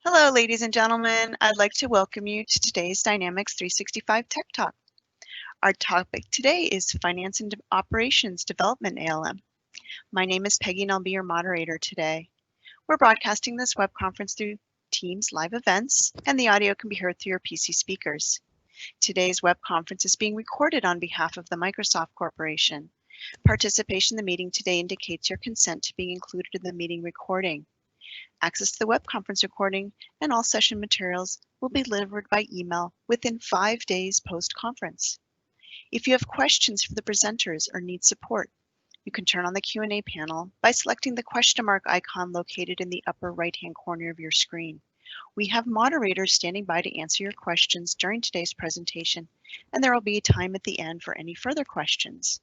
Hello, ladies and gentlemen. I'd like to welcome you to today's Dynamics 365 Tech Talk. Our topic today is Finance and Operations Development ALM. My name is Peggy and I'll be your moderator today. We're broadcasting this web conference through Teams live events, and the audio can be heard through your PC speakers. Today's web conference is being recorded on behalf of the Microsoft Corporation. Participation in the meeting today indicates your consent to being included in the meeting recording. Access to the web conference recording and all session materials will be delivered by email within 5 days post-conference. If you have questions for the presenters or need support, you can turn on the Q&A panel by selecting the question mark icon located in the upper right-hand corner of your screen. We have moderators standing by to answer your questions during today's presentation, and there will be time at the end for any further questions.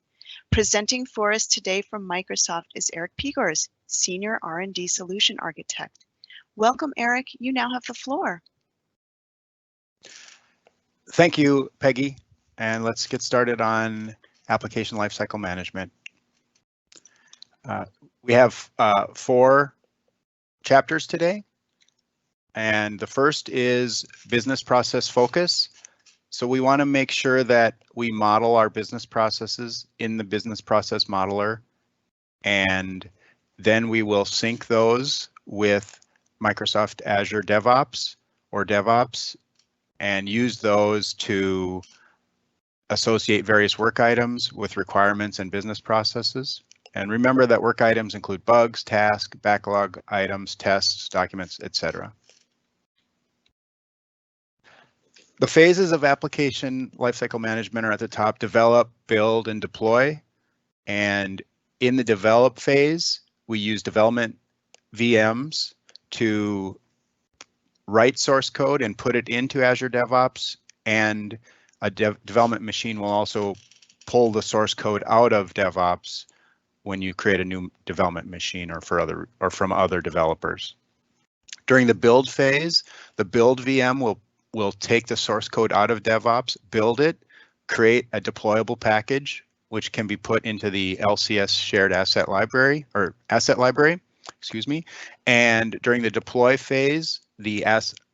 Presenting for us today from Microsoft is Eric Pigors, Senior R&D Solution Architect. Welcome, Eric. You now have the floor. Thank you, Peggy. And let's get started on application lifecycle management. We have 4 chapters today. And the first is business process focus. So we want to make sure that we model our business processes in the business process modeler, and then we will sync those with Microsoft Azure DevOps or DevOps and use those to associate various work items with requirements and business processes. And remember that work items include bugs, tasks, backlog items, tests, documents, etc. The phases of application lifecycle management are at the top: develop, build, and deploy. And in the develop phase, we use development VMs to write source code and put it into Azure DevOps, and a development machine will also pull the source code out of DevOps when you create a new development machine or from other developers. During the build phase, the build VM will take the source code out of DevOps, build it, create a deployable package, which can be put into the LCS shared asset library, And during the deploy phase, the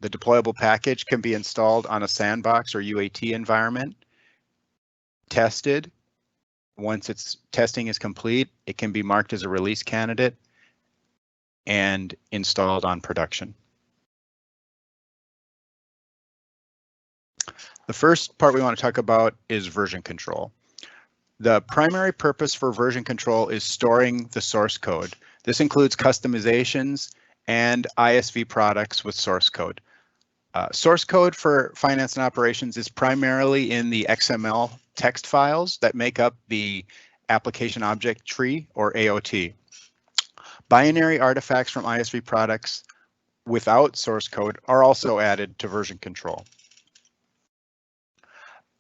deployable package can be installed on a sandbox or UAT environment, tested. Once its testing is complete, it can be marked as a release candidate and installed on production. The first part we want to talk about is version control. The primary purpose for version control is storing the source code. This includes customizations and ISV products with source code. Source code for finance and operations is primarily in the XML text files that make up the application object tree, or AOT. Binary artifacts from ISV products without source code are also added to version control.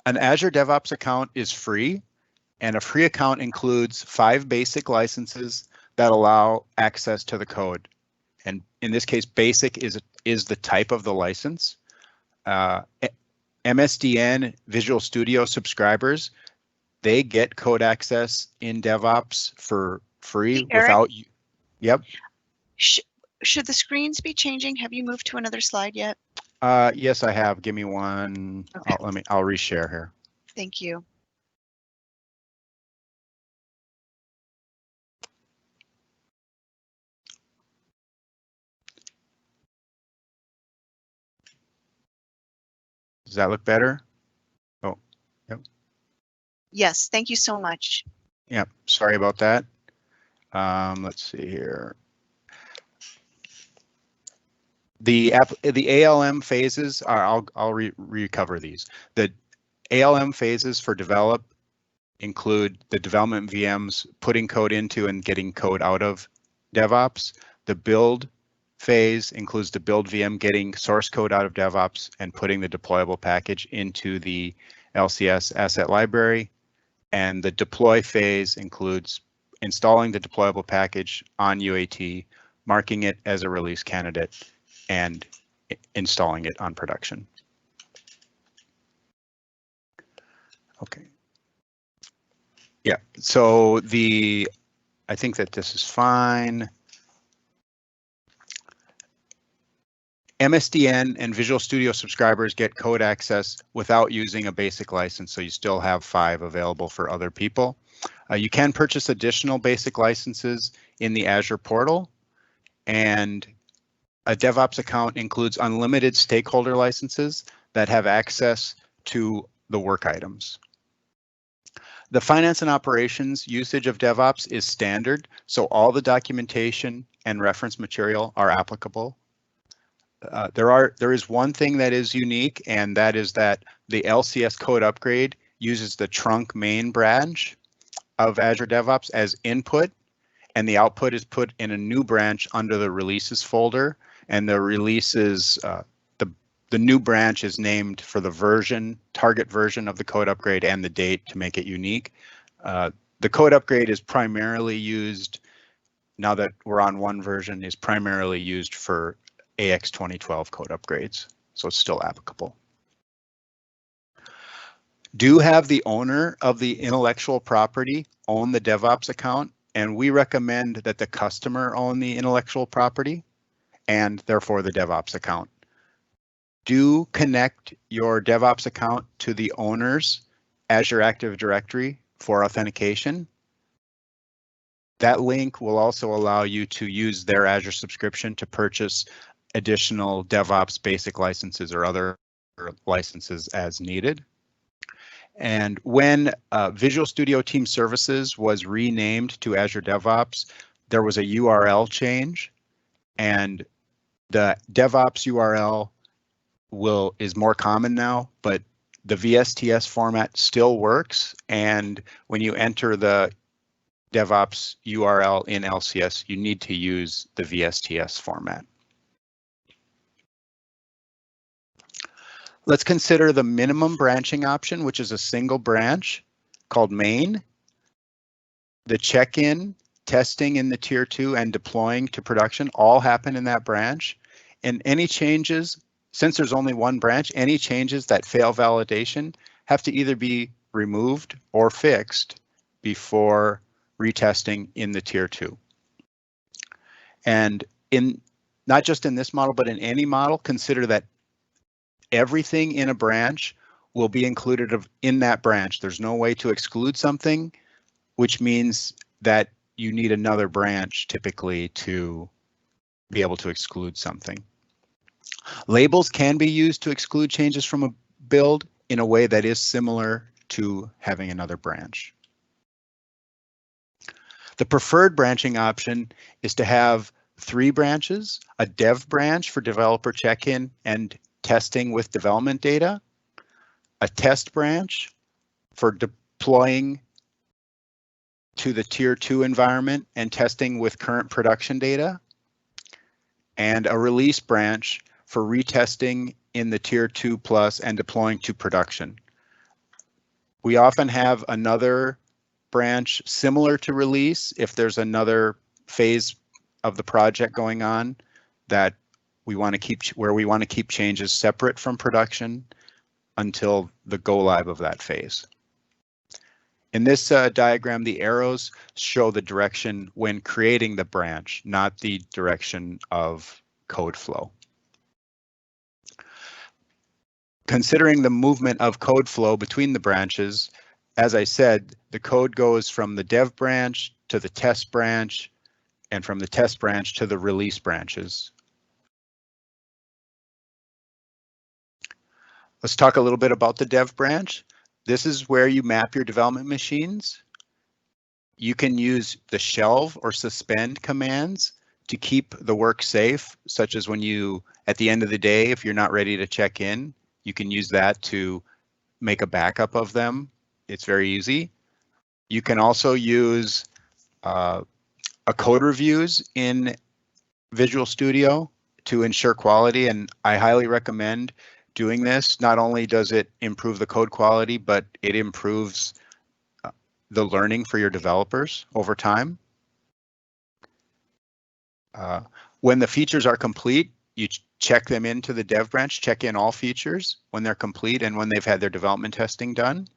An Azure DevOps account is free, and a free account includes 5 basic licenses that allow access to the code. And in this case, basic is the type of the license. MSDN Visual Studio subscribers, they get code access in DevOps for free without you. Yep. Should the screens be changing? Have you moved to another slide yet? Yes, I have. Give me one. Okay. I'll reshare here. Thank you. Does that look better? Oh, yep. Yes, thank you so much. Yep, sorry about that. Let's see here. The ALM phases are, I'll recover these. The ALM phases for develop include the development VMs putting code into and getting code out of DevOps. The build phase includes the build VM getting source code out of DevOps and putting the deployable package into the LCS asset library. And the deploy phase includes installing the deployable package on UAT, marking it as a release candidate, and installing it on production. Okay. Yeah, so I think that this is fine. MSDN and Visual Studio subscribers get code access without using a basic license, so you still have 5 available for other people. You can purchase additional basic licenses in the Azure portal, and a DevOps account includes unlimited stakeholder licenses that have access to the work items. The finance and operations usage of DevOps is standard, so all the documentation and reference material are applicable. There is one thing that is unique, and that is that the LCS code upgrade uses the trunk main branch of Azure DevOps as input, and the output is put in a new branch under the releases folder, and the releases, the new branch is named for the target version of the code upgrade and the date to make it unique. The code upgrade is primarily used, now that we're on one version, is primarily used for AX 2012 code upgrades, so it's still applicable. Do have the owner of the intellectual property own the DevOps account, and we recommend that the customer own the intellectual property and therefore the DevOps account. Do connect your DevOps account to the owner's Azure Active Directory for authentication. That link will also allow you to use their Azure subscription to purchase additional DevOps basic licenses or other licenses as needed. And when Visual Studio Team Services was renamed to Azure DevOps, there was a URL change, and the DevOps URL is more common now, but the VSTS format still works. And when you enter the DevOps URL in LCS, you need to use the VSTS format. Let's consider the minimum branching option, which is a single branch called main. The check-in, testing in the tier 2, and deploying to production all happen in that branch. And any changes, since there's only one branch, any changes that fail validation have to either be removed or fixed before retesting in the tier 2. And not just in this model, but in any model, consider that everything in a branch will be included in that branch. There's no way to exclude something, which means that you need another branch typically to be able to exclude something. Labels can be used to exclude changes from a build in a way that is similar to having another branch. The preferred branching option is to have 3 branches, a dev branch for developer check-in and testing with development data, a test branch for deploying to the tier 2 environment and testing with current production data, and a release branch for retesting in the tier 2 plus and deploying to production. We often have another branch similar to release if there's another phase of the project going on that we want to keep changes separate from production until the go live of that phase. In this diagram, the arrows show the direction when creating the branch, not the direction of code flow. Considering the movement of code flow between the branches, as I said, the code goes from the dev branch to the test branch, and from the test branch to the release branches. Let's talk a little bit about the dev branch. This is where you map your development machines. You can use the shelve or suspend commands to keep the work safe, such as when you, at the end of the day, if you're not ready to check in, you can use that to make a backup of them. It's very easy. You can also use a code reviews in Visual Studio to ensure quality, and I highly recommend doing this. Not only does it improve the code quality, but it improves the learning for your developers over time. When the features are complete, you check them into the dev branch, check in all features when they're complete and when they've had their development testing done.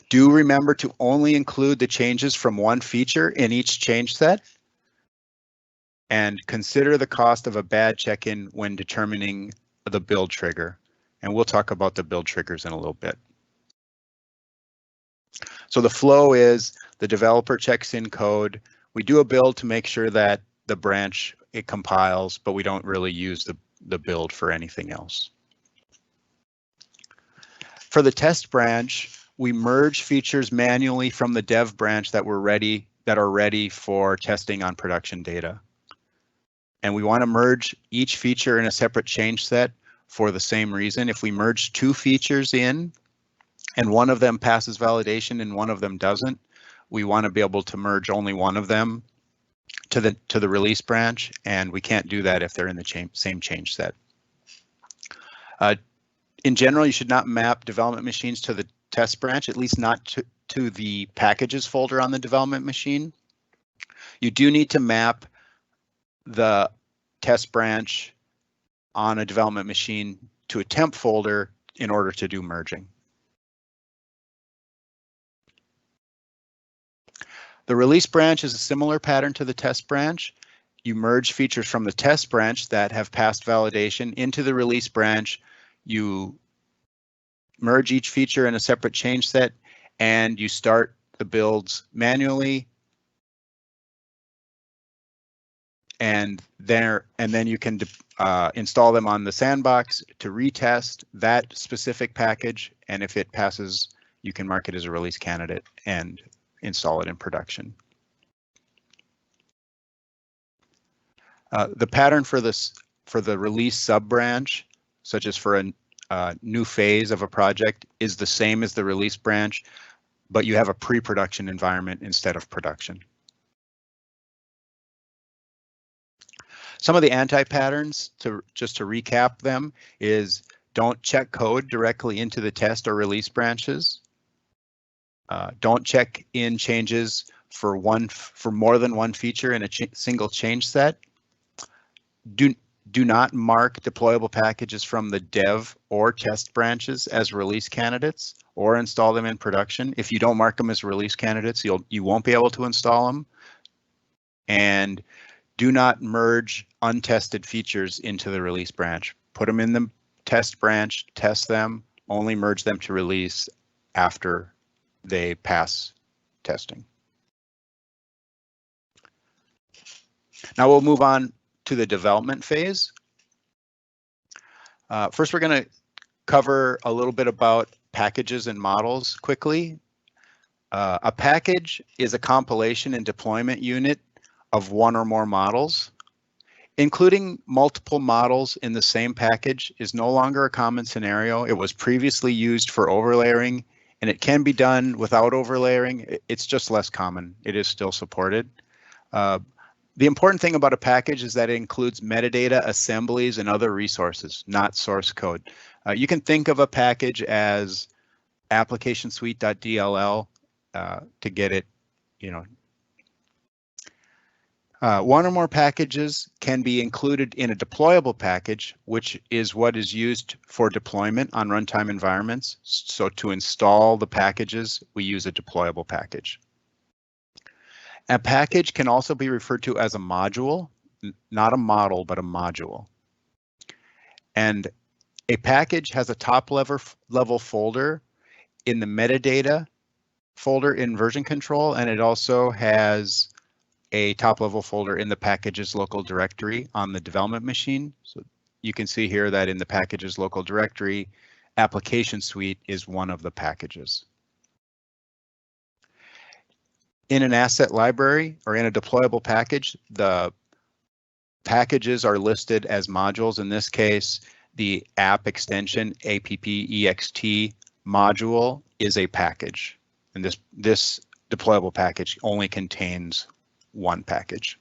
Do remember to only include the changes from one feature in each change set. and consider the cost of a bad check-in when determining the build trigger. And we'll talk about the build triggers in a little bit. So the flow is the developer checks in code. We do a build to make sure that the branch, it compiles, but we don't really use the build for anything else. For the test branch, we merge features manually from the dev branch that are ready for testing on production data. And we want to merge each feature in a separate change set for the same reason. If we merge two features in and one of them passes validation and one of them doesn't, we want to be able to merge only one of them to the release branch, and we can't do that if they're in the same change set. In general, you should not map development machines to the test branch, at least not to the packages folder on the development machine. You do need to map the test branch on a development machine to a temp folder in order to do merging. The release branch is a similar pattern to the test branch. You merge features from the test branch that have passed validation into the release branch. You merge each feature in a separate change set, and you start the builds manually. And then you can install them on the sandbox to retest that specific package. And if it passes, you can mark it as a release candidate and install it in production. The pattern for the release sub branch, such as for a new phase of a project, is the same as the release branch, but you have a pre-production environment instead of production. Some of the anti-patterns, just to recap them, is don't check code directly into the test or release branches. Don't check in changes for more than one feature in a single change set. Do not mark deployable packages from the dev or test branches as release candidates or install them in production. If you don't mark them as release candidates, you won't be able to install them. And do not merge untested features into the release branch. Put them in the test branch, test them, only merge them to release after they pass testing. Now we'll move on to the development phase. First, we're going to cover a little bit about packages and models quickly. A package is a compilation and deployment unit of one or more models. Including multiple models in the same package is no longer a common scenario. It was previously used for overlaying, and it can be done without overlaying. It's just less common. It is still supported. The important thing about a package is that it includes metadata, assemblies, and other resources, not source code. You can think of a package as application suite.dll to get it, one or more packages can be included in a deployable package, which is what is used for deployment on runtime environments. So to install the packages, we use a deployable package. A package can also be referred to as a module, not a model, but a module. And a package has a top level folder in the metadata folder in version control, and it also has a top level folder in the packages local directory on the development machine. So you can see here that in the packages local directory, application suite is one of the packages. In an asset library or in a deployable package, the packages are listed as modules. In this case, the app extension APP-EXT module is a package, and this deployable package only contains one package.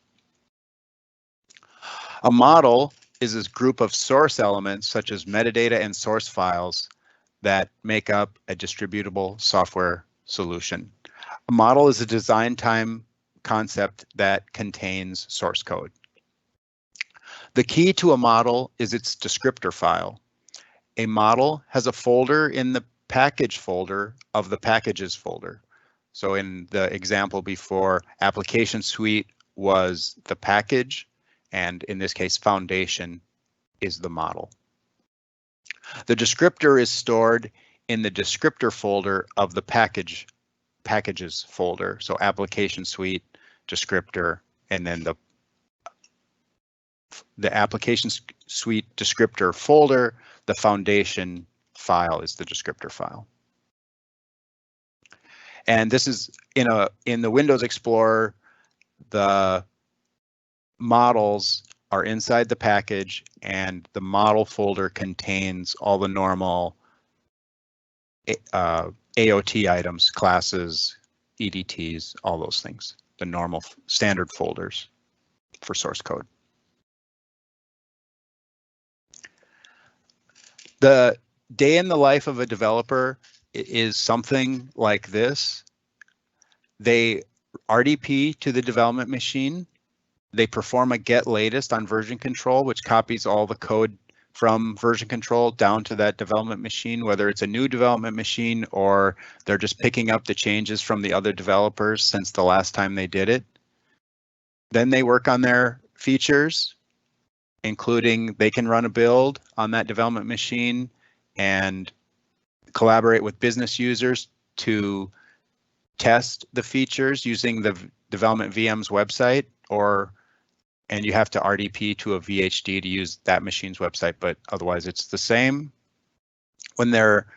A model is this group of source elements such as metadata and source files that make up a distributable software solution. A model is a design time concept that contains source code. The key to a model is its descriptor file. A model has a folder in the package folder of the packages folder. So in the example before, application suite was the package, and in this case, foundation is the model. The descriptor is stored in the descriptor folder of the packages folder. So application suite, descriptor, and then the application suite descriptor folder, the foundation file is the descriptor file. And this is in the Windows Explorer, the models are inside the package, and the model folder contains all the normal AOT items, classes, EDTs, all those things, the normal standard folders for source code. The day in the life of a developer is something like this. They RDP to the development machine. They perform a get latest on version control, which copies all the code from version control down to that development machine, whether it's a new development machine or they're just picking up the changes from the other developers since the last time they did it. Then they work on their features, including they can run a build on that development machine and collaborate with business users to test the features using the development VM's website, and you have to RDP to a VHD to use that machine's website, but otherwise it's the same. When their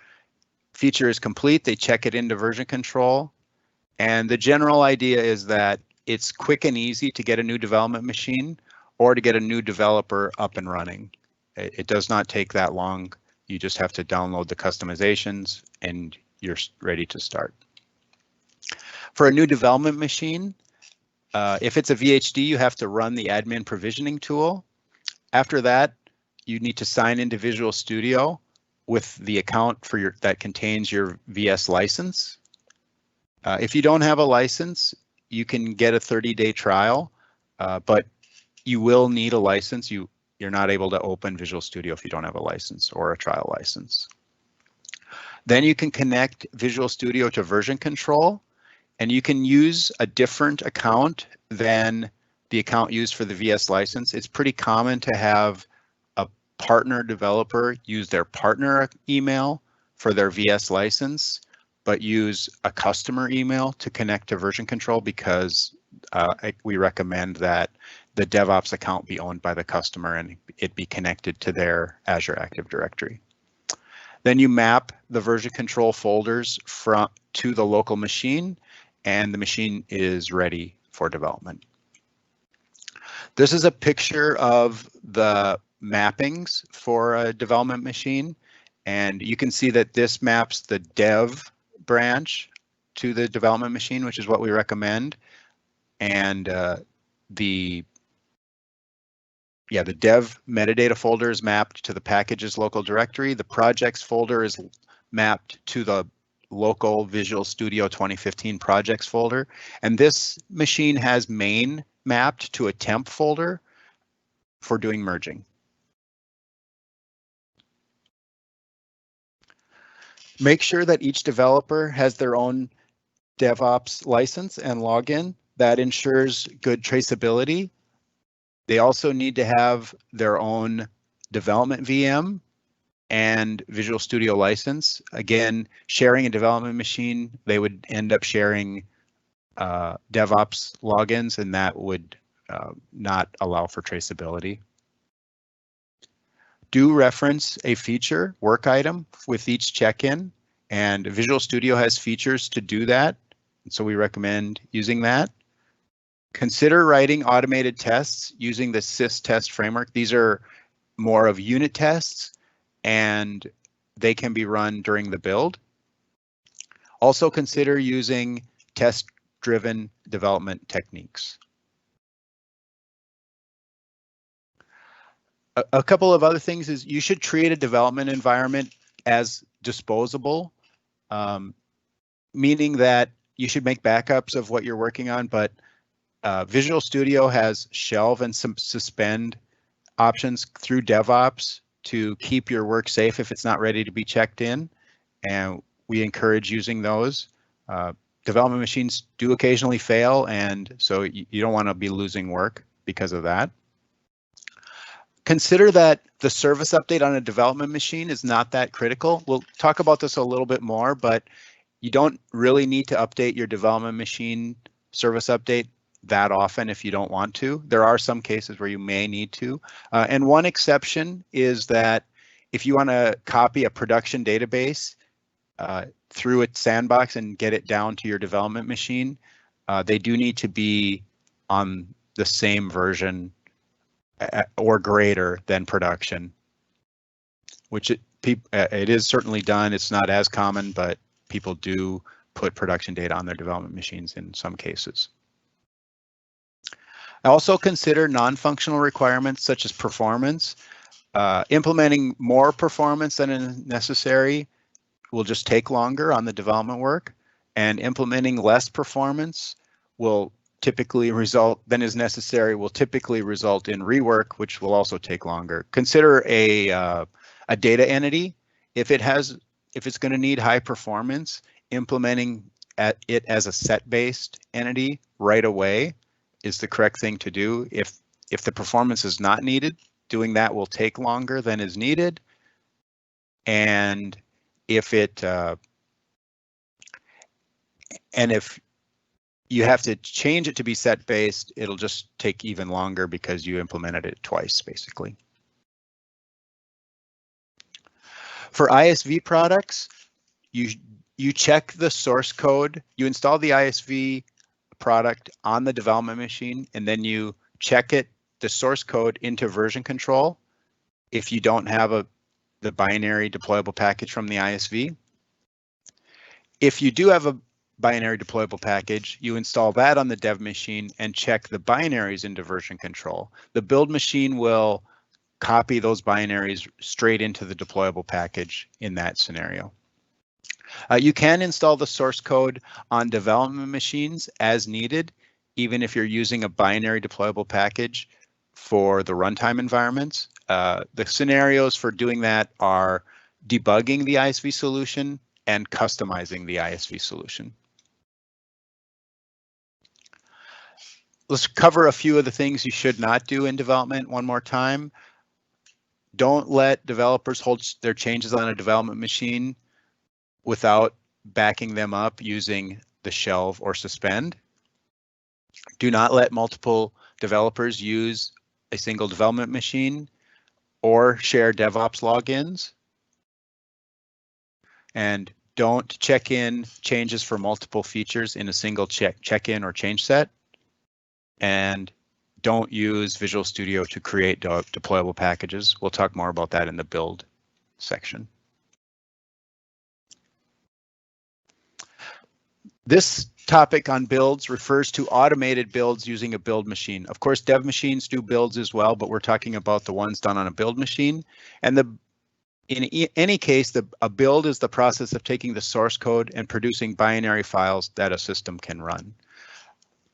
feature is complete, they check it into version control. And the general idea is that it's quick and easy to get a new development machine or to get a new developer up and running. It does not take that long. You just have to download the customizations and you're ready to start. For a new development machine, if it's a VHD, you have to run the admin provisioning tool. After that, you need to sign into Visual Studio with the account for that contains your VS license. If you don't have a license, you can get a 30-day trial, but you will need a license. You're not able to open Visual Studio if you don't have a license or a trial license. Then you can connect Visual Studio to version control, and you can use a different account than the account used for the VS license. It's pretty common to have a partner developer use their partner email for their VS license, but use a customer email to connect to version control because we recommend that the DevOps account be owned by the customer and it be connected to their Azure Active Directory. Then you map the version control folders to the local machine, and the machine is ready for development. This is a picture of the mappings for a development machine, and you can see that this maps the dev branch to the development machine, which is what we recommend, and the dev metadata folder is mapped to the packages local directory. The projects folder is mapped to the local Visual Studio 2015 projects folder. And this machine has main mapped to a temp folder for doing merging. Make sure that each developer has their own DevOps license and login. That ensures good traceability. They also need to have their own development VM and Visual Studio license. Again, sharing a development machine, they would end up sharing DevOps logins, and that would not allow for traceability. Do reference a feature work item with each check-in, and Visual Studio has features to do that, so we recommend using that. Consider writing automated tests using the sys-test framework. These are more of unit tests, and they can be run during the build. Also consider using test-driven development techniques. A couple of other things is you should treat a development environment as disposable, meaning that you should make backups of what you're working on, but Visual Studio has shelve and some suspend options through DevOps to keep your work safe if it's not ready to be checked in, and we encourage using those. Development machines do occasionally fail, and so you don't want to be losing work because of that. Consider that the service update on a development machine is not that critical. We'll talk about this a little bit more, but you don't really need to update your development machine service update that often if you don't want to. There are some cases where you may need to. And one exception is that if you want to copy a production database through its sandbox and get it down to your development machine, they do need to be on the same version or greater than production, which it is certainly done. It's not as common, but people do put production data on their development machines in some cases. Also consider non-functional requirements such as performance. Implementing more performance than is necessary will just take longer on the development work, and implementing less performance will typically result in rework, which will also take longer. Consider a data entity. If it's going to need high performance, implementing it as a set-based entity right away is the correct thing to do. If the performance is not needed, doing that will take longer than is needed. And if you have to change it to be set-based, it'll just take even longer because you implemented it twice, basically. For ISV products, you check the source code, you install the ISV product on the development machine, and then you check the source code into version control if you don't have the binary deployable package from the ISV. If you do have a binary deployable package, you install that on the dev machine and check the binaries into version control. The build machine will copy those binaries straight into the deployable package in that scenario. You can install the source code on development machines as needed, even if you're using a binary deployable package for the runtime environments. The scenarios for doing that are debugging the ISV solution and customizing the ISV solution. Let's cover a few of the things you should not do in development one more time. Don't let developers hold their changes on a development machine without backing them up using the shelve or suspend. Do not let multiple developers use a single development machine or share DevOps logins. And don't check in changes for multiple features in a single check-in or change set. And don't use Visual Studio to create deployable packages. We'll talk more about that in the build section. This topic on builds refers to automated builds using a build machine. Of course, dev machines do builds as well, but we're talking about the ones done on a build machine. And in any case, a build is the process of taking the source code and producing binary files that a system can run.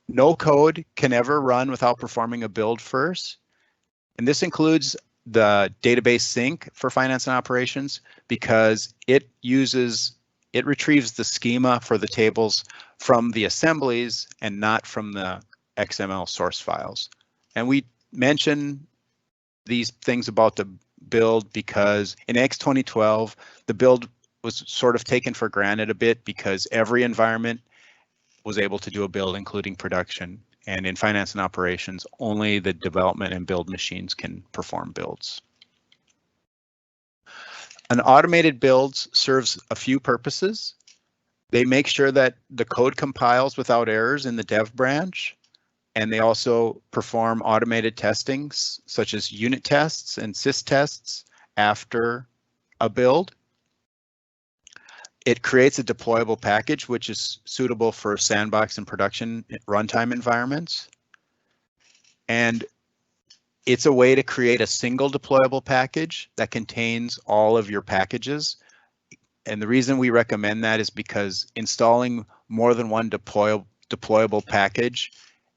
No code can ever run without performing a build first. And this includes the database sync for finance and operations because it retrieves the schema for the tables from the assemblies and not from the XML source files. And we mention these things about the build because in X 2012, the build was sort of taken for granted a bit because every environment was able to do a build, including production. And in finance and operations, only the development and build machines can perform builds. An automated builds serves a few purposes. They make sure that the code compiles without errors in the dev branch, and they also perform automated testings such as unit tests and sys tests after a build. It creates a deployable package which is suitable for sandbox and production runtime environments. And it's a way to create a single deployable package that contains all of your packages. And the reason we recommend that is because installing more than one deployable package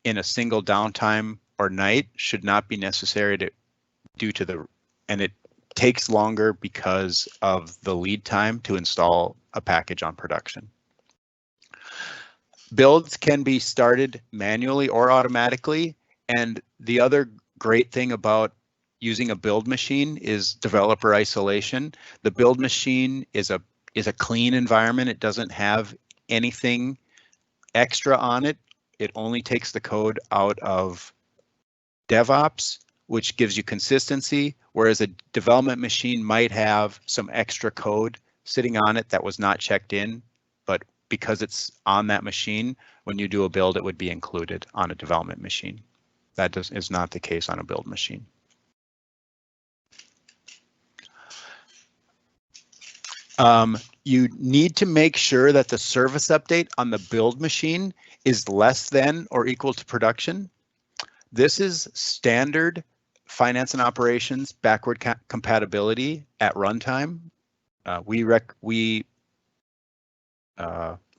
in a single downtime or night should not be necessary and it takes longer because of the lead time to install a package on production. Builds can be started manually or automatically, and the other great thing about using a build machine is developer isolation. The build machine is a clean environment. It doesn't have anything extra on it. It only takes the code out of DevOps, which gives you consistency, whereas a development machine might have some extra code sitting on it that was not checked in, but because it's on that machine, when you do a build, it would be included on a development machine. That is not the case on a build machine. You need to make sure that the service update on the build machine is less than or equal to production. This is standard finance and operations backward compatibility at runtime. We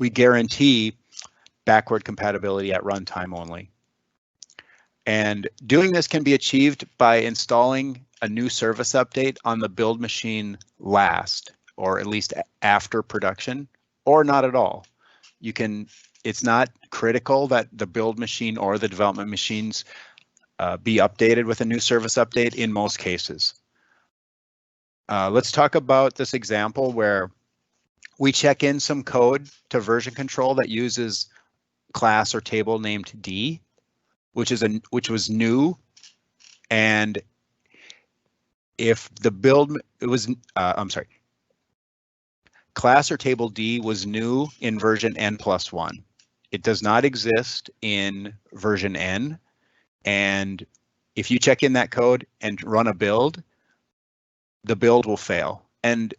guarantee backward compatibility at runtime only. And doing this can be achieved by installing a new service update on the build machine last, or at least after production, or not at all. It's not critical that the build machine or the development machines be updated with a new service update in most cases. Let's talk about this example where we check in some code to version control that uses class or table named D, which was new, and if the build class or table D was new in version N+1. It does not exist in version N, and if you check in that code and run a build, the build will fail. And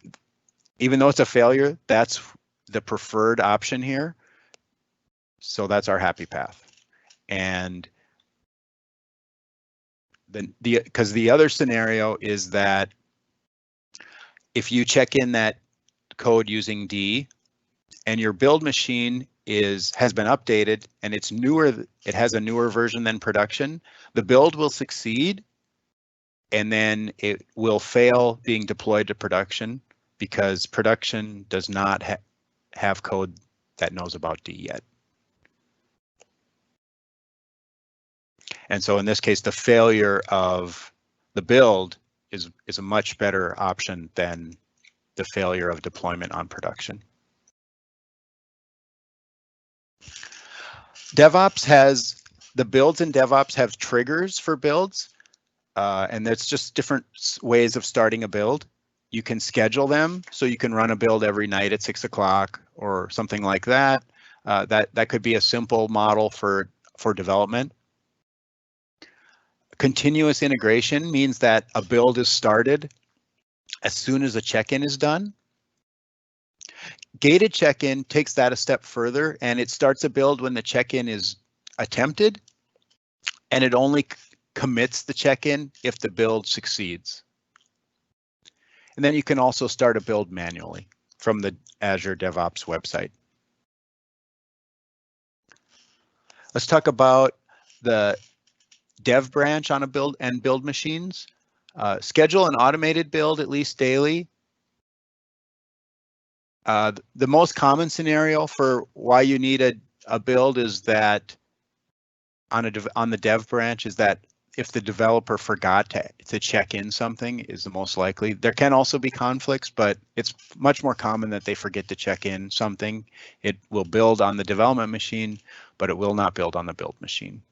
even though it's a failure, that's the preferred option here. So that's our happy path. And then because the other scenario is that if you check in that code using D and your build machine has been updated and it's newer, it has a newer version than production, the build will succeed and then it will fail being deployed to production because production does not have code that knows about D yet. And so in this case, the failure of the build is a much better option than the failure of deployment on production. The builds in DevOps have triggers for builds, and that's just different ways of starting a build. You can schedule them, so you can run a build every night at 6 o'clock or something like that. That could be a simple model for development. Continuous integration means that a build is started as soon as a check-in is done. Gated check-in takes that a step further, and it starts a build when the check-in is attempted, and it only commits the check-in if the build succeeds. And then you can also start a build manually from the Azure DevOps website. Let's talk about the dev branch on a build and build machines. Schedule an automated build at least daily. The most common scenario for why you need a build is that on the dev branch is that if the developer forgot to check in something is the most likely. There can also be conflicts, but it's much more common that they forget to check in something. It will build on the development machine, but it will not build on the build machine.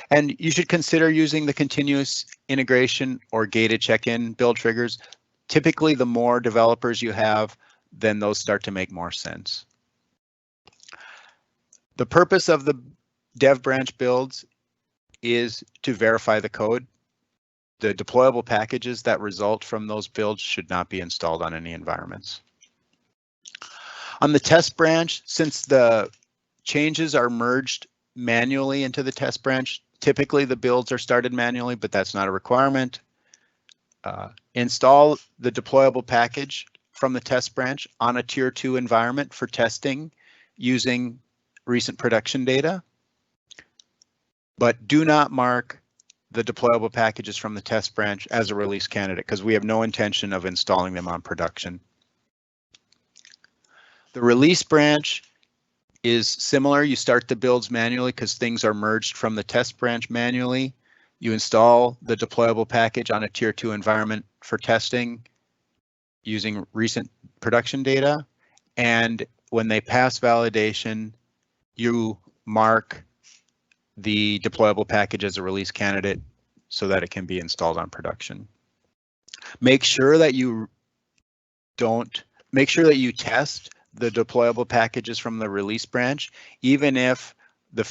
And you should consider using the continuous integration or gated check-in build triggers. Typically, the more developers you have, then those start to make more sense. The purpose of the dev branch builds is to verify the code. The deployable packages that result from those builds should not be installed on any environments. On the test branch, since the changes are merged manually into the test branch, typically the builds are started manually, but that's not a requirement. Install the deployable package from the test branch on a tier 2 environment for testing using recent production data. But do not mark the deployable packages from the test branch as a release candidate because we have no intention of installing them on production. The release branch is similar. You start the builds manually because things are merged from the test branch manually. You install the deployable package on a tier 2 environment for testing using recent production data. And when they pass validation, you mark the deployable package as a release candidate so that it can be installed on production. Make sure that you test the deployable packages from the release branch, even if the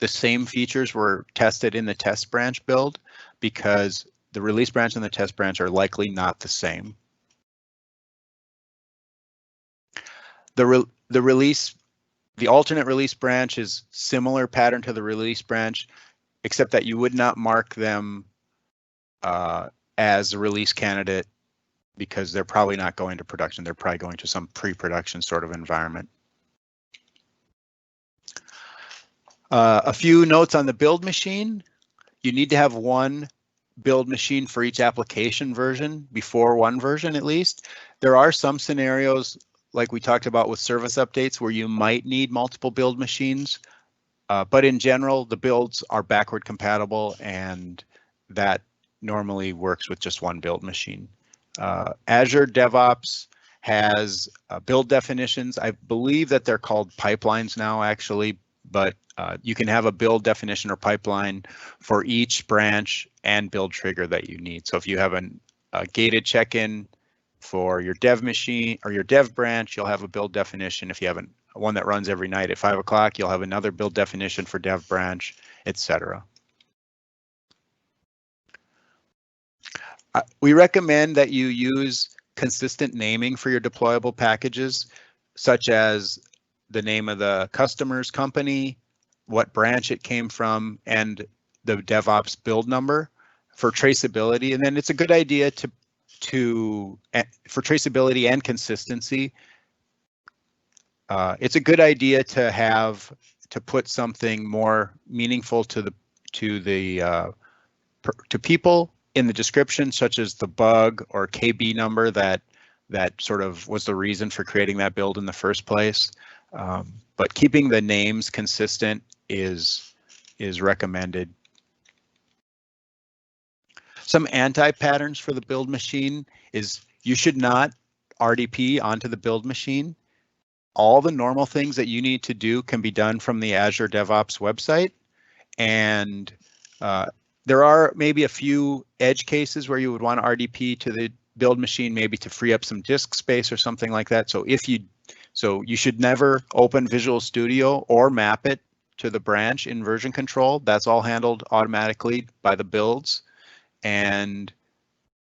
same features were tested in the test branch build, because the release branch and the test branch are likely not the same. The alternate release branch is similar pattern to the release branch, except that you would not mark them as a release candidate because they're probably not going to production. They're probably going to some pre-production sort of environment. A few notes on the build machine. You need to have one build machine for each application version before one version at least. There are some scenarios like we talked about with service updates where you might need multiple build machines, but in general, the builds are backward compatible and that normally works with just one build machine. Azure DevOps has build definitions. I believe that they're called pipelines now actually, but you can have a build definition or pipeline for each branch and build trigger that you need. So if you have a gated check-in for your dev machine or your dev branch, you'll have a build definition. If you have one that runs every night at 5 o'clock, you'll have another build definition for dev branch, etc. We recommend that you use consistent naming for your deployable packages, such as the name of the customer's company, what branch it came from, and the DevOps build number for traceability. And then it's a good idea for traceability and consistency. It's a good idea to put something more meaningful to people in the description, such as the bug or KB number that sort of was the reason for creating that build in the first place. But keeping the names consistent is recommended. Some anti-patterns for the build machine is you should not RDP onto the build machine. All the normal things that you need to do can be done from the Azure DevOps website, and there are maybe a few edge cases where you would want to RDP to the build machine, maybe to free up some disk space or something like that. So you should never open Visual Studio or map it to the branch in version control. That's all handled automatically by the builds, and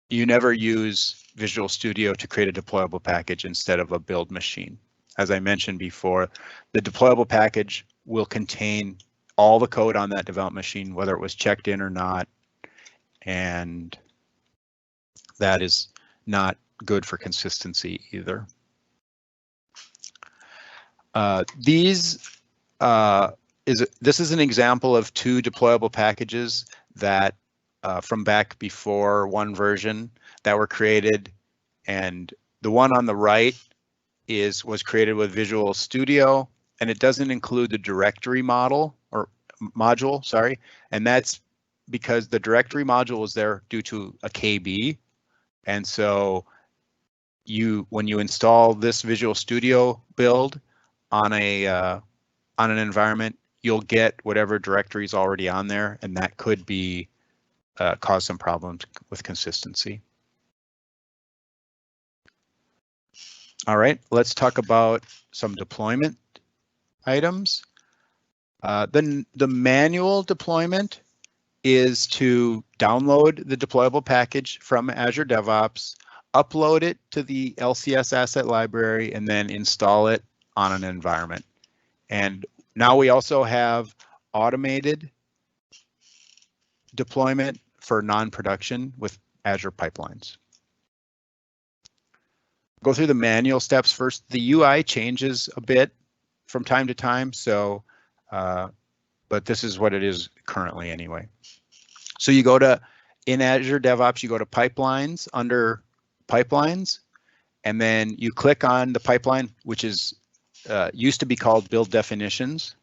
you never use Visual Studio to create a deployable package instead of a build machine. As I mentioned before, the deployable package will contain all the code on that development machine, whether it was checked in or not, and that is not good for consistency either. This is an example of two deployable packages that from back before one version that were created, and the one on the right was created with Visual Studio, and it doesn't include the directory module, sorry, and that's because the directory module was there due to a KB, and so when you install this Visual Studio build on an environment, you'll get whatever directory is already on there, and that could be cause some problems with consistency. All right, let's talk about some deployment items. The manual deployment is to download the deployable package from Azure DevOps, upload it to the LCS asset library, and then install it on an environment. And now we also have automated deployment for non-production with Azure pipelines. Go through the manual steps first. The UI changes a bit from time to time, so but this is what it is currently anyway. So you go to, in Azure DevOps, you go to pipelines, under pipelines, and then you click on the pipeline, which is used to be called build definitions.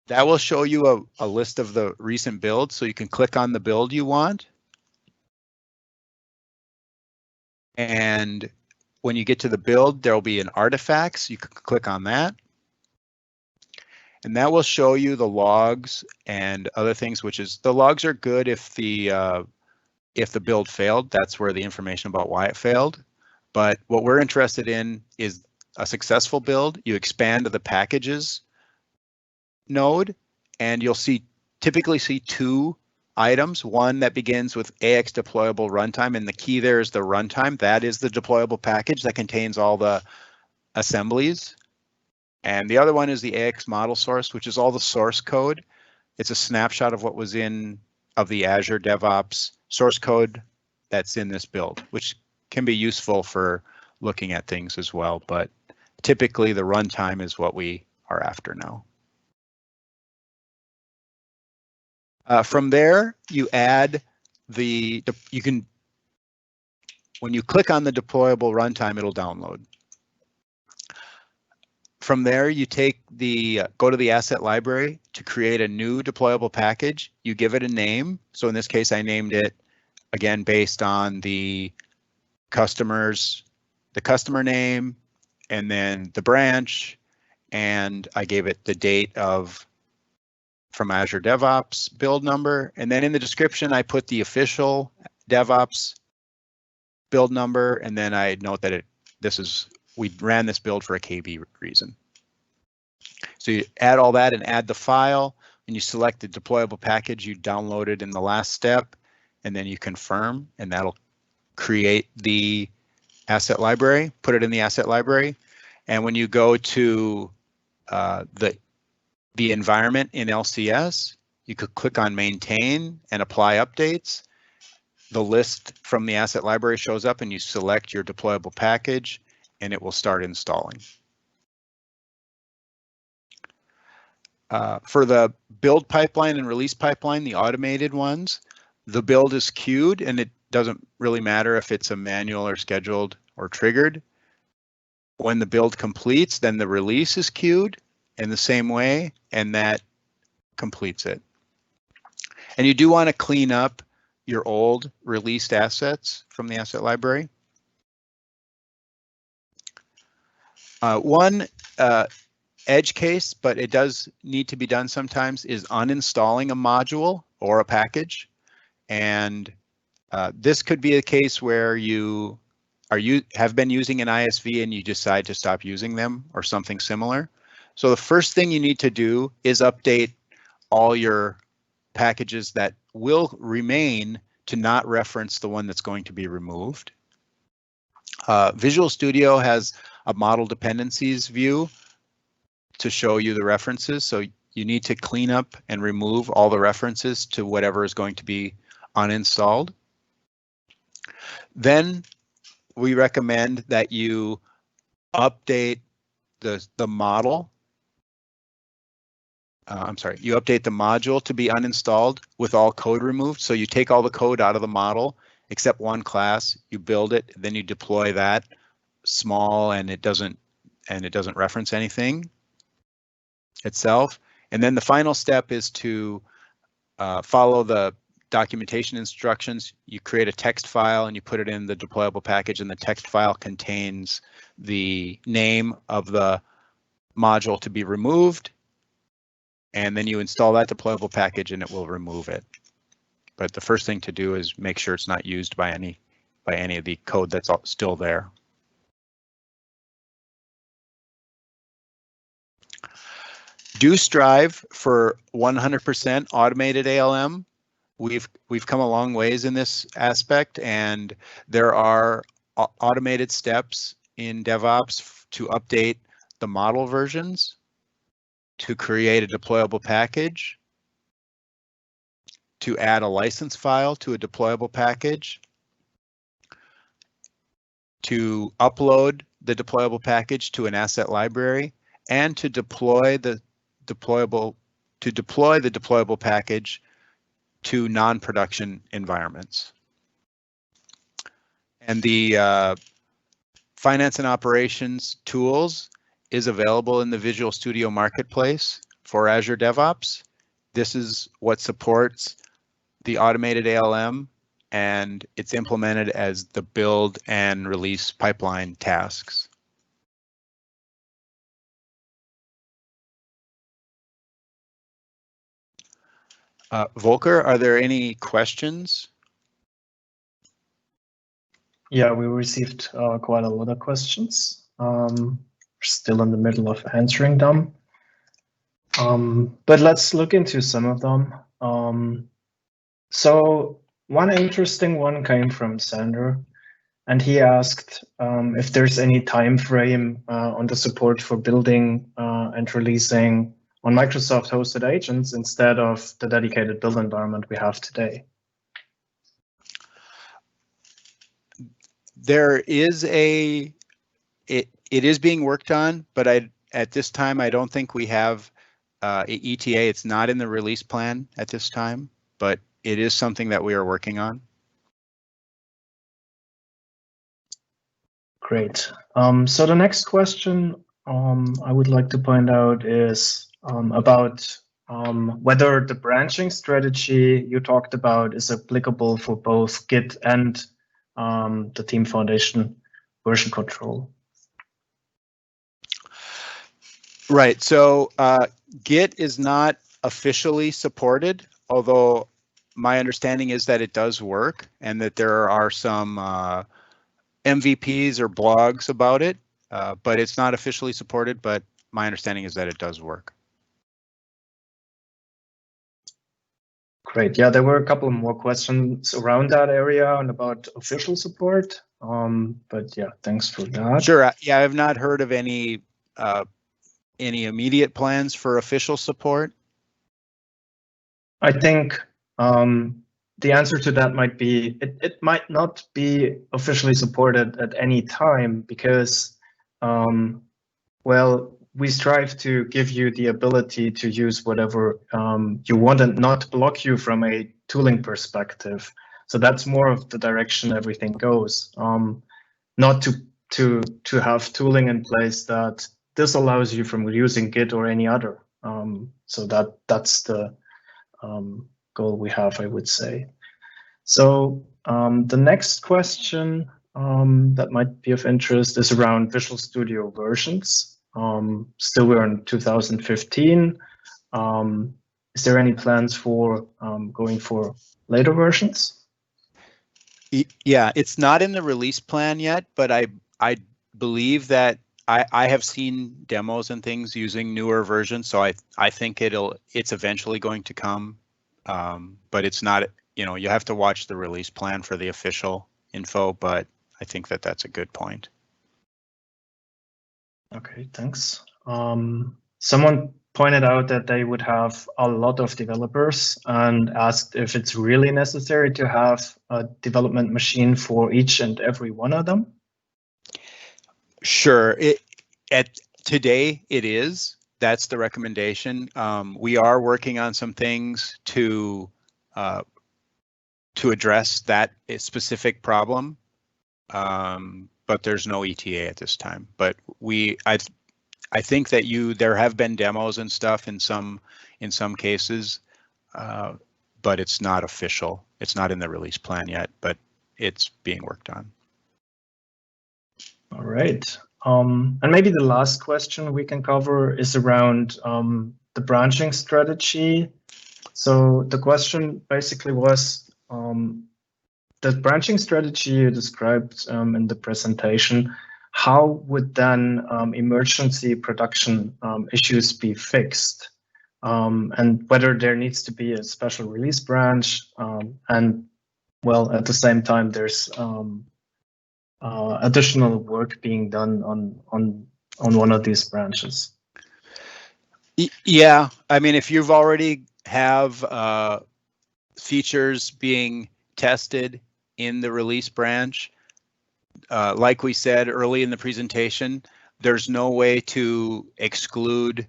That will show you a list of the recent builds, so you can click on the build you want. And when you get to the build, there will be an artifacts. You can click on that. And that will show you the logs and other things, which is the logs are good if the build failed. That's where the information about why it failed. But what we're interested in is a successful build. You expand to the packages node, and you'll typically see two items. One that begins with AX deployable runtime, and the key there is the runtime. That is the deployable package that contains all the assemblies. And the other one is the AX model source, which is all the source code. It's a snapshot of what was of the Azure DevOps source code that's in this build, which can be useful for looking at things as well. But typically the runtime is what we are after now. From there, you add when you click on the deployable runtime, it'll download. From there, you go to the asset library to create a new deployable package. You give it a name. So in this case, I named it, again, based on the customer name, and then the branch, and I gave it the date from Azure DevOps build number. And then in the description, I put the official DevOps build number, and then I note that we ran this build for a KB reason. So you add all that and add the file, and you select the deployable package you downloaded in the last step, and then you confirm, and that'll create the asset library, put it in the asset library. And when you go to the environment in LCS, you could click on maintain and apply updates. The list from the asset library shows up, and you select your deployable package, and it will start installing. For the build pipeline and release pipeline, the automated ones, the build is queued, and it doesn't really matter if it's a manual or scheduled or triggered. When the build completes, then the release is queued in the same way, and that completes it. And you do want to clean up your old released assets from the asset library. One edge case, but it does need to be done sometimes, is uninstalling a module or a package. And this could be a case where you have been using an ISV and you decide to stop using them or something similar. So the first thing you need to do is update all your packages that will remain to not reference the one that's going to be removed. Visual Studio has a model dependencies view to show you the references. So you need to clean up and remove all the references to whatever is going to be uninstalled. Then we recommend that you update the model. You update the module to be uninstalled with all code removed. So you take all the code out of the model except one class, you build it, then you deploy that small, and it doesn't reference anything itself. And then the final step is to follow the documentation instructions. You create a text file and you put it in the deployable package, and the text file contains the name of the module to be removed. And then you install that deployable package and it will remove it. But the first thing to do is make sure it's not used by any of the code that's still there. Do strive for 100% automated ALM. We've come a long ways in this aspect, and there are automated steps in DevOps to update the model versions, to create a deployable package, to add a license file to a deployable package, to upload the deployable package to an asset library, and to deploy the deployable package to non-production environments. And the finance and operations tools is available in the Visual Studio Marketplace. for Azure DevOps. This is what supports the automated ALM, and it's implemented as the build and release pipeline tasks. Volker, are there any questions? Yeah, we received quite a lot of questions. We're still in the middle of answering them. But let's look into some of them. So one interesting one came from Sander, and he asked if there's any time frame on the support for building and releasing on Microsoft hosted agents instead of the dedicated build environment we have today. There is it is being worked on, but at this time I don't think we have ETA. It's not in the release plan at this time, but it is something that we are working on. Great. So the next question I would like to point out is about whether the branching strategy you talked about is applicable for both Git and the Team Foundation version control. Right. So Git is not officially supported, although my understanding is that it does work and that there are some MVPs or blogs about it, but it's not officially supported, but my understanding is that it does work. Great. Yeah, there were a couple more questions around that area and about official support. But yeah, thanks for that. Sure. Yeah, I have not heard of any immediate plans for official support. I think the answer to that might be it might not be officially supported at any time because, well, we strive to give you the ability to use whatever you want and not block you from a tooling perspective. So that's more of the direction everything goes. Not to have tooling in place that disallows you from using Git or any other. So that's the goal we have, I would say. So the next question that might be of interest is around Visual Studio versions. Still, we're in 2015. Is there any plans for going for later versions? Yeah, it's not in the release plan yet, but I believe that I have seen demos and things using newer versions, so I think it's eventually going to come, but it's not. You have to watch the release plan for the official info, but I think that that's a good point. Okay, thanks. Someone pointed out that they would have a lot of developers and asked if it's really necessary to have a development machine for each and every one of them. Sure. Today it is. That's the recommendation. We are working on some things to address that specific problem, but there's no ETA at this time. But I think that there have been demos and stuff in some cases, but it's not official. It's not in the release plan yet, but it's being worked on. All right. And maybe the last question we can cover is around the branching strategy. So the question basically was the branching strategy you described in the presentation. How would then emergency production issues be fixed? And whether there needs to be a special release branch and, well, at the same time, there's additional work being done on one of these branches. Yeah, I mean, if you've already have features being tested in the release branch, like we said early in the presentation, there's no way to exclude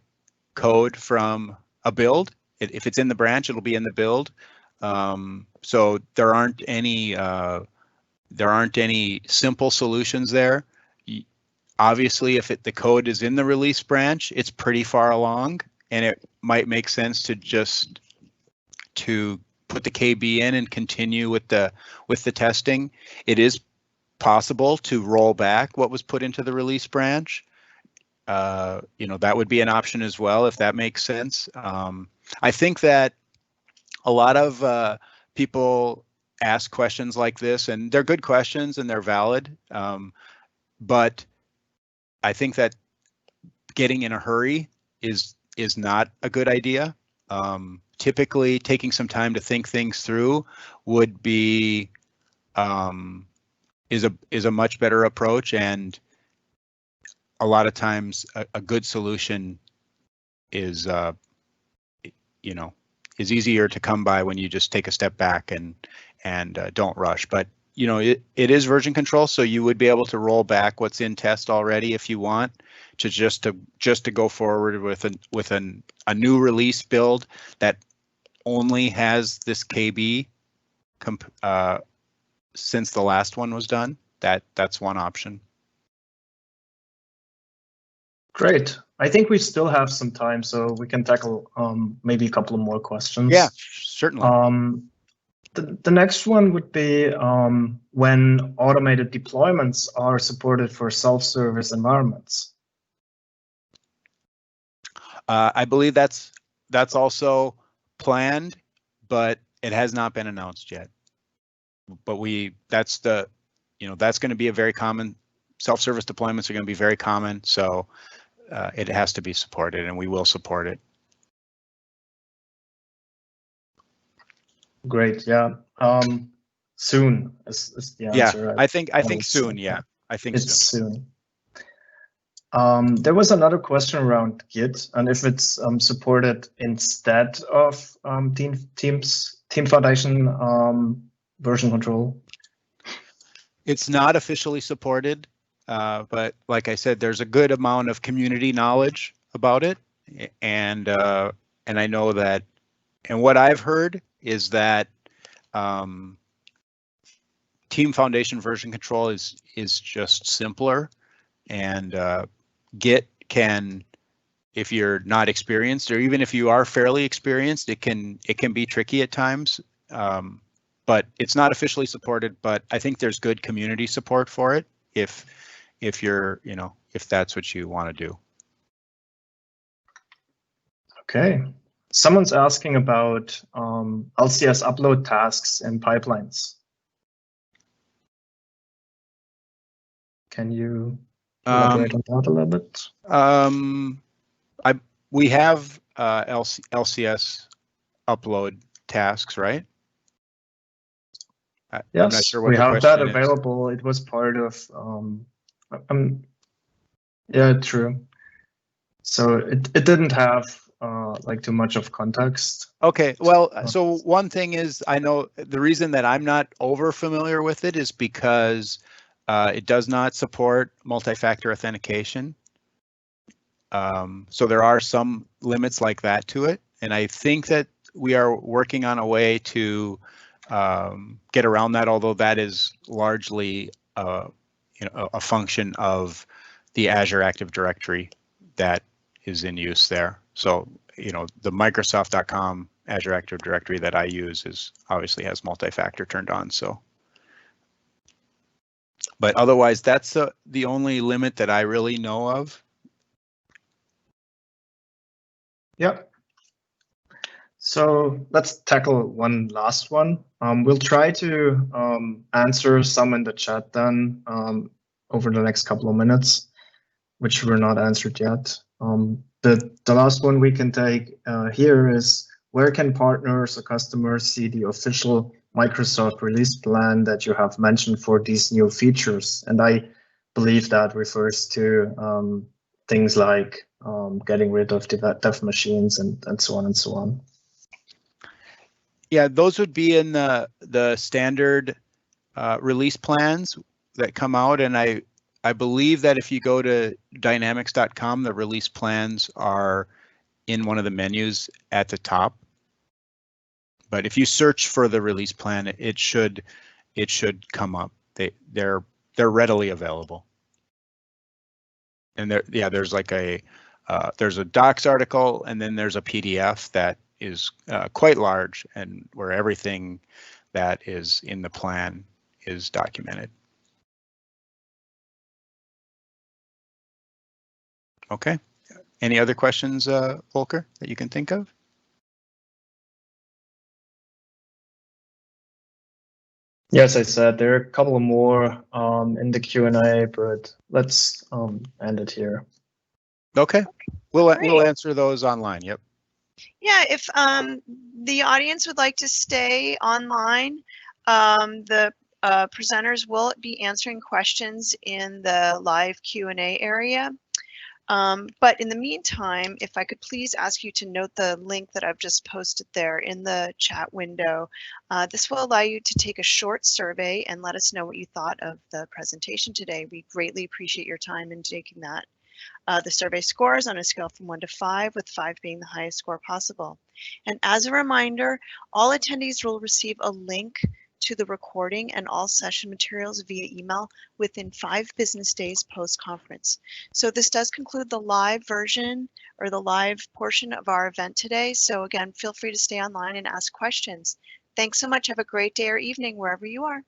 code from a build. If it's in the branch, it'll be in the build. So there aren't any simple solutions there. Obviously, if the code is in the release branch, it's pretty far along, and it might make sense to just to put the KB in and continue with the testing. It is possible to roll back what was put into the release branch. That would be an option as well, if that makes sense. I think that a lot of people ask questions like this, and they're good questions and they're valid. But I think that getting in a hurry is not a good idea. Typically, taking some time to think things through would be is a much better approach, and a lot of times a good solution is is easier to come by when you just take a step back and don't rush. But it is version control, so you would be able to roll back what's in test already if you want to just to go forward with a new release build that only has this KB since the last one was done. That's one option. Great. I think we still have some time, so we can tackle maybe a couple of more questions. Yeah, certainly. The next one would be when automated deployments are supported for self-service environments. I believe that's also planned, but it has not been announced yet. But that's going to be a very common, self-service deployments are going to be very common, so it has to be supported, and we will support it. Great. Yeah. Soon is the answer. Yeah, I think soon. Yeah, I think it's soon. There was another question around Git and if it's supported instead of Team Foundation version control. It's not officially supported, but like I said, there's a good amount of community knowledge about it, and I know that, and what I've heard is that Team Foundation version control is just simpler, and Git can, if you're not experienced, or even if you are fairly experienced, it can be tricky at times. But it's not officially supported, but I think there's good community support for it if you're, if that's what you want to do. Okay. Someone's asking about LCS upload tasks and pipelines. Can you elaborate on that a little bit? We have LCS upload tasks, right? Yes, I'm not sure what we have that is. available. It was part of, yeah, true. So it didn't have like too much of context. Okay, well, so one thing is, I know the reason that I'm not over familiar with it is because it does not support multi-factor authentication. So there are some limits like that to it, and I think that we are working on a way to get around that, although that is largely a function of the Azure Active Directory that is in use there. So the Microsoft.com Azure Active Directory that I use obviously has multi-factor turned on. So, but otherwise, that's the only limit that I really know of. Yep. So let's tackle one last one. We'll try to answer some in the chat then over the next couple of minutes, which were not answered yet. The last one we can take here is, where can partners or customers see the official Microsoft release plan that you have mentioned for these new features? And I believe that refers to things like getting rid of dev machines and so on and so on. Yeah, those would be in the standard release plans that come out, and I believe that if you go to dynamics.com, the release plans are in one of the menus at the top. But if you search for the release plan, it should come up. They're readily available. And there's like a there's a docs article, and then there's a PDF that is quite large, and where everything that is in the plan is documented. Okay. Any other questions, Volker, that you can think of? Yes, I said there are a couple more in the Q&A, but let's end it here. Okay, we'll answer those online. Yep. Yeah, if the audience would like to stay online, the presenters will be answering questions in the live Q&A area. But in the meantime, if I could please ask you to note the link that I've just posted there in the chat window. This will allow you to take a short survey and let us know what you thought of the presentation today. We greatly appreciate your time in taking that. The survey scores on a scale from 1 to 5, with 5 being the highest score possible. And as a reminder, all attendees will receive a link to the recording and all session materials via email within 5 business days post-conference. So this does conclude the live version or the live portion of our event today. So again, feel free to stay online and ask questions. Thanks so much. Have a great day or evening wherever you are.